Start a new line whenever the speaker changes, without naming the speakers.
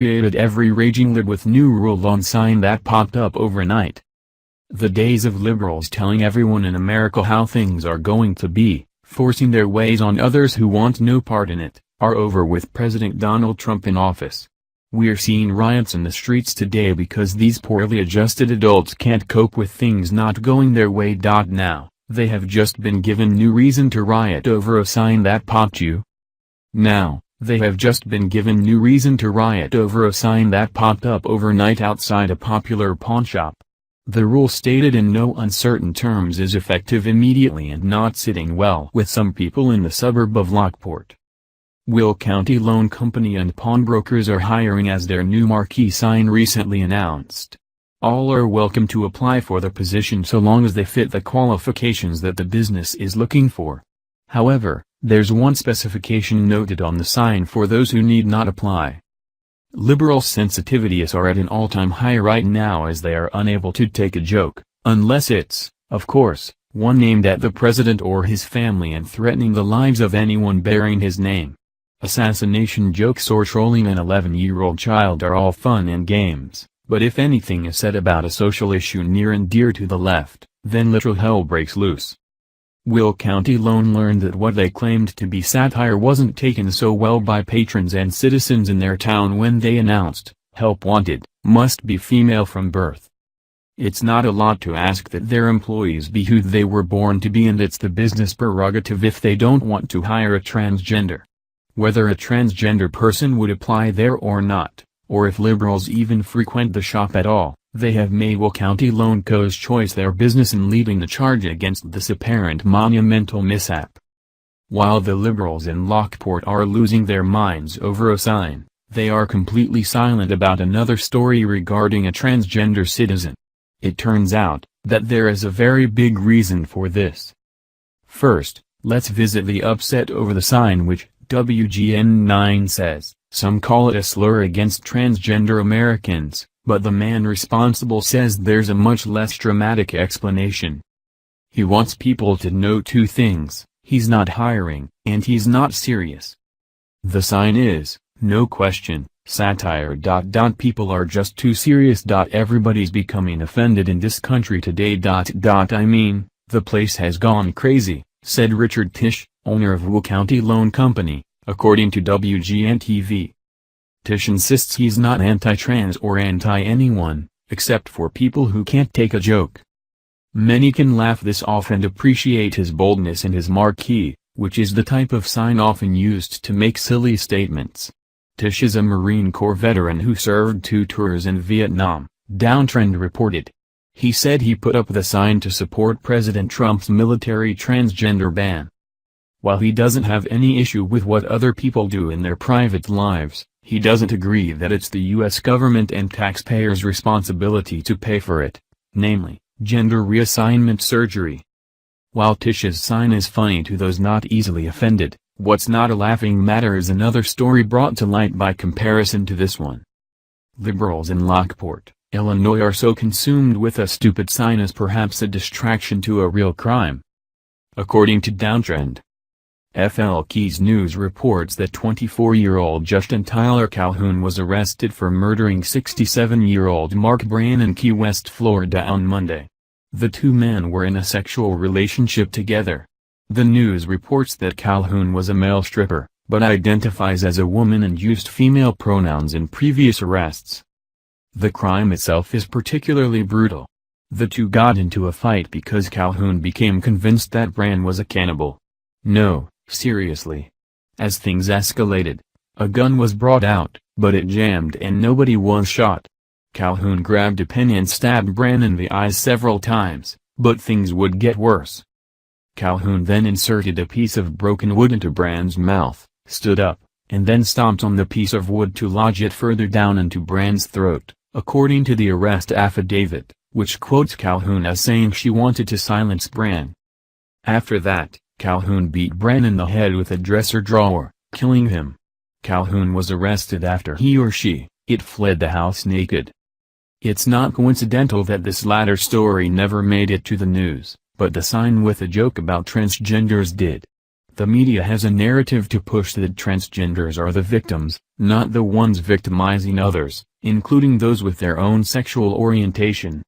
infuriated every raging lib with new rule on sign that popped up overnight. The days of liberals telling everyone in America how things are going to be, forcing their ways on others who want no part in it, are over with President Donald Trump in office. We're seeing riots in the streets today because these poorly adjusted adults can't cope with things not going their way. Now, they have just been given new reason to riot over a sign that popped you. Now, they have just been given new reason to riot over a sign that popped up overnight outside a popular pawnshop. The rule stated in no uncertain terms is effective immediately and not sitting well with some people in the suburb of Lockport. Will County Loan Company and pawnbrokers are hiring as their new marquee sign recently announced. All are welcome to apply for the position so long as they fit the qualifications that the business is looking for. However, there's one specification noted on the sign for those who need not apply. Liberal sensitivities are at an all-time high right now as they are unable to take a joke, unless it's, of course, one aimed at the president or his family and threatening the lives of anyone bearing his name. Assassination jokes or trolling an 11-year-old child are all fun and games, but if anything is said about a social issue near and dear to the left, then literal hell breaks loose. Will County Loan learned that what they claimed to be satire wasn't taken so well by patrons and citizens in their town when they announced, "Help wanted, must be female from birth." It's not a lot to ask that their employees be who they were born to be, and it's the business prerogative if they don't want to hire a transgender. Whether a transgender person would apply there or not, or if liberals even frequent the shop at all, they have made Will County Loan Co.'s choice their business in leading the charge against this apparent monumental mishap. While the liberals in Lockport are losing their minds over a sign, they are completely silent about another story regarding a transgender citizen. It turns out that there is a very big reason for this. First, let's visit the upset over the sign, which WGN9 says, some call it a slur against transgender Americans, but the man responsible says there's a much less dramatic explanation. He wants people to know two things: he's not hiring, and he's not serious. The sign is, no question, satire. People are just too serious. Everybody's becoming offended in this country today. I mean, the place has gone crazy, said Richard Tisch, owner of Will County Loan Company, according to WGN-TV. Tisch insists he's not anti-trans or anti-anyone, except for people who can't take a joke. Many can laugh this off and appreciate his boldness and his marquee, which is the type of sign often used to make silly statements. Tisch is a Marine Corps veteran who served 2 tours in Vietnam, Downtrend reported. He said he put up the sign to support President Trump's military transgender ban. While he doesn't have any issue with what other people do in their private lives, he doesn't agree that it's the U.S. government and taxpayers' responsibility to pay for it, namely, gender reassignment surgery. While Tisch's sign is funny to those not easily offended, what's not a laughing matter is another story brought to light by comparison to this one. Liberals in Lockport, Illinois are so consumed with a stupid sign as perhaps a distraction to a real crime. According to Downtrend, FL Keys News reports that 24-year-old Justin Tyler Calhoun was arrested for murdering 67-year-old Mark Brann in Key West, Florida on Monday. The two men were in a sexual relationship together. The news reports that Calhoun was a male stripper, but identifies as a woman and used female pronouns in previous arrests. The crime itself is particularly brutal. The two got into a fight because Calhoun became convinced that Brann was a cannibal. No, seriously. As things escalated, a gun was brought out, but it jammed and nobody was shot. Calhoun grabbed a pen and stabbed Brann in the eyes several times, but things would get worse. Calhoun then inserted a piece of broken wood into Brann's mouth, stood up, and then stomped on the piece of wood to lodge it further down into Brann's throat, according to the arrest affidavit, which quotes Calhoun as saying she wanted to silence Brann. After that, Calhoun beat Brann in the head with a dresser drawer, killing him. Calhoun was arrested after he or she fled the house naked. It's not coincidental that this latter story never made it to the news, but the sign with a joke about transgenders did. The media has a narrative to push that transgenders are the victims, not the ones victimizing others, including those with their own sexual orientation.